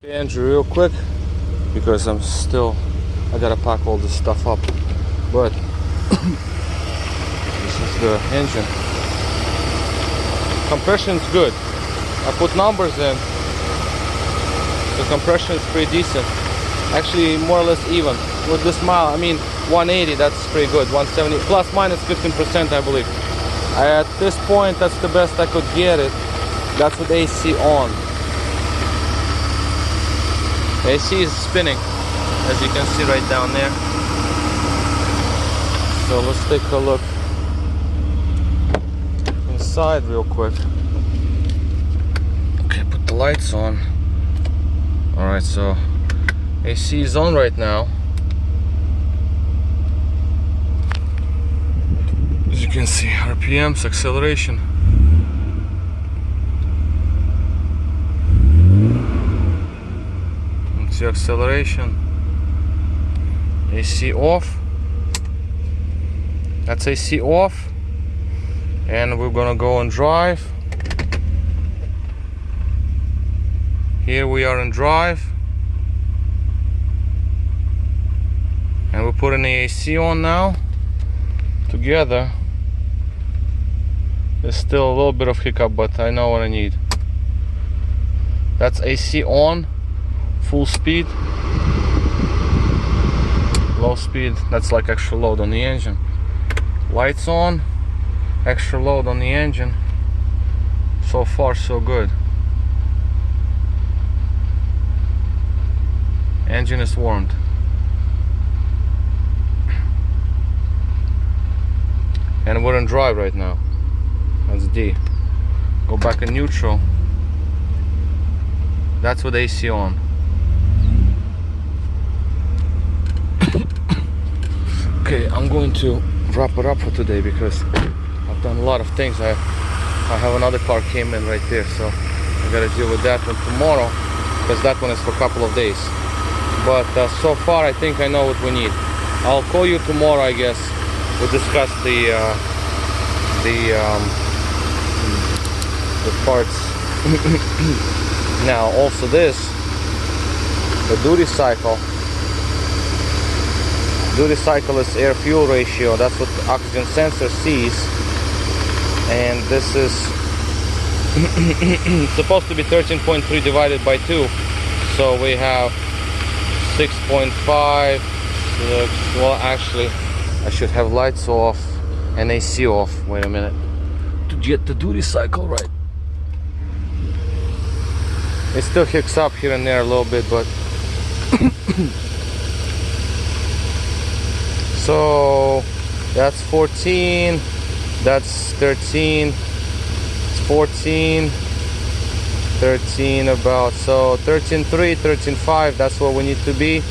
Okay, Andrew, real quick, because I gotta pack all this stuff up, but this is the engine. Compression's good. I put numbers in. The compression is pretty decent. Actually, more or less even. With this mile, I mean, 180, that's pretty good. 170, plus minus 15%, I believe. At this point, that's the best I could get it. That's with AC on. AC is spinning, as you can see right down there. So let's take a look inside real quick. Okay, put the lights on. Alright, so AC is on right now. As you can see, RPMs, acceleration. It's your acceleration. AC off. That's AC off. And we're gonna go and drive. Here we are in drive. And we're putting the AC on now. Together. There's still a little bit of hiccup, but I know what I need. That's AC on. Full speed. Low speed, that's like extra load on the engine. Lights on. Extra load on the engine. So far so good. Engine is warmed. And we're in drive right now. That's D. Go back in neutral. That's with AC on. Okay, I'm going to wrap it up for today because I've done a lot of things. I have another car came in right there, so I gotta deal with that one tomorrow because that one is for a couple of days. But so far I think I know what we need. I'll call you tomorrow, I guess. We'll discuss the parts. Now also this, the duty cycle. Duty cycle is air fuel ratio. That's what the oxygen sensor sees. And this is supposed to be 13.3 divided by 2. So we have 6.5. Well, actually, I should have lights off and AC off. Wait a minute. To get the duty cycle right. It still hicks up here and there a little bit, but so that's 14, that's 13, it's 14, 13 about, so 13.3, 13.5, that's what we need to be.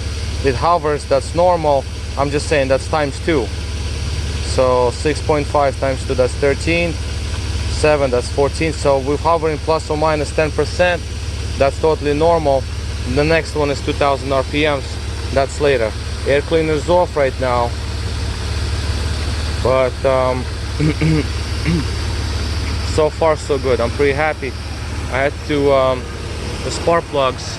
It hovers, that's normal. I'm just saying that's times 2. So 6.5 times 2, that's 13, 7, that's 14. So we're hovering plus or minus 10%. That's totally normal. The next one is 2000 RPMs. That's later. Air cleaner's off right now. But so far so good. I'm pretty happy. I had to the spark plugs,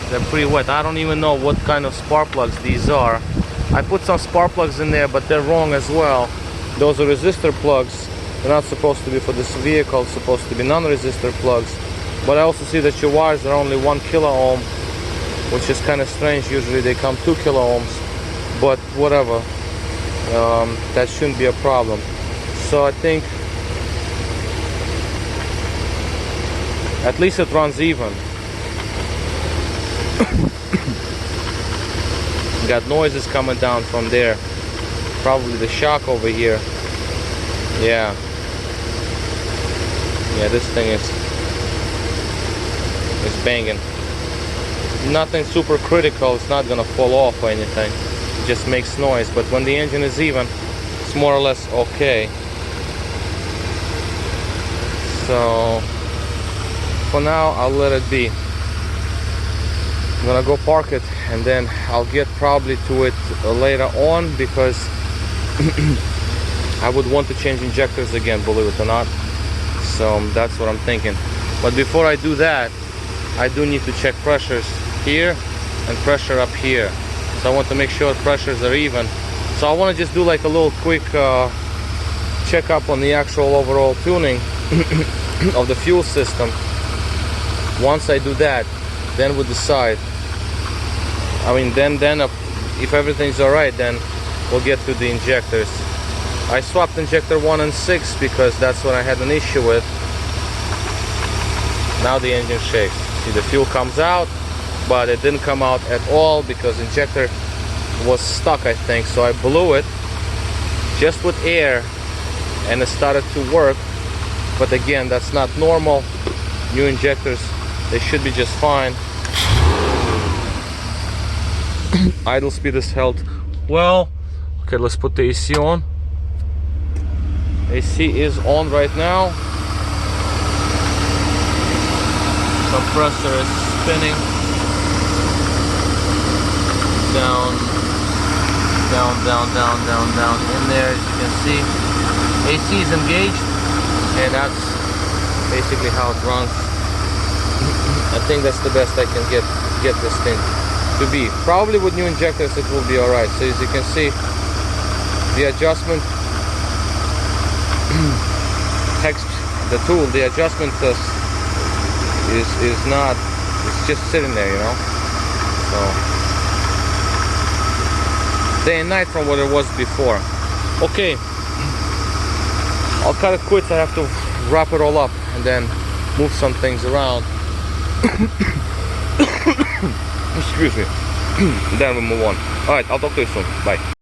they're pretty wet. I don't even know what kind of spark plugs these are. I put some spark plugs in there, but they're wrong as well. Those are resistor plugs. They're not supposed to be for this vehicle. It's supposed to be non-resistor plugs. But I also see that your wires are only 1 kilo ohm, which is kind of strange. Usually they come 2 kilo ohms, but whatever. That shouldn't be a problem. So I think at least it runs even. Got noises coming down from there. Probably the shock over here. Yeah, this thing is banging. Nothing super critical. It's not gonna fall off or anything. It just makes noise. But when the engine is even, it's more or less okay. So for now, I'll let it be. I'm gonna go park it, and then I'll get probably to it later on because I would want to change injectors again, believe it or not. So that's what I'm thinking. But before I do that, I do need to check pressures here and pressure up here. So I want to make sure pressures are even. So I want to just do like a little quick checkup on the actual overall tuning of the fuel system. Once I do that, then we'll decide. I mean, then if everything's alright, then we'll get to the injectors. I swapped injector 1 and 6 because that's what I had an issue with. Now the engine shakes. See, the fuel comes out, but it didn't come out at all because injector was stuck, I think. So I blew it just with air and it started to work. But again, that's not normal. New injectors, they should be just fine. Idle speed is held well. Okay, let's put the AC on. AC is on right now. Compressor is spinning. Down, down, down, down, down, down in there, as you can see. AC is engaged, and that's basically how it runs. I think that's the best I can get this thing to be. Probably with new injectors it will be alright. So as you can see, the adjustment hex, the tool, the adjustment is not, it's just sitting there, you know. So day and night from what it was before. Okay, I'll cut it quick. I have to wrap it all up and then move some things around. Excuse me. Then we move on. Alright, I'll talk to you soon. Bye.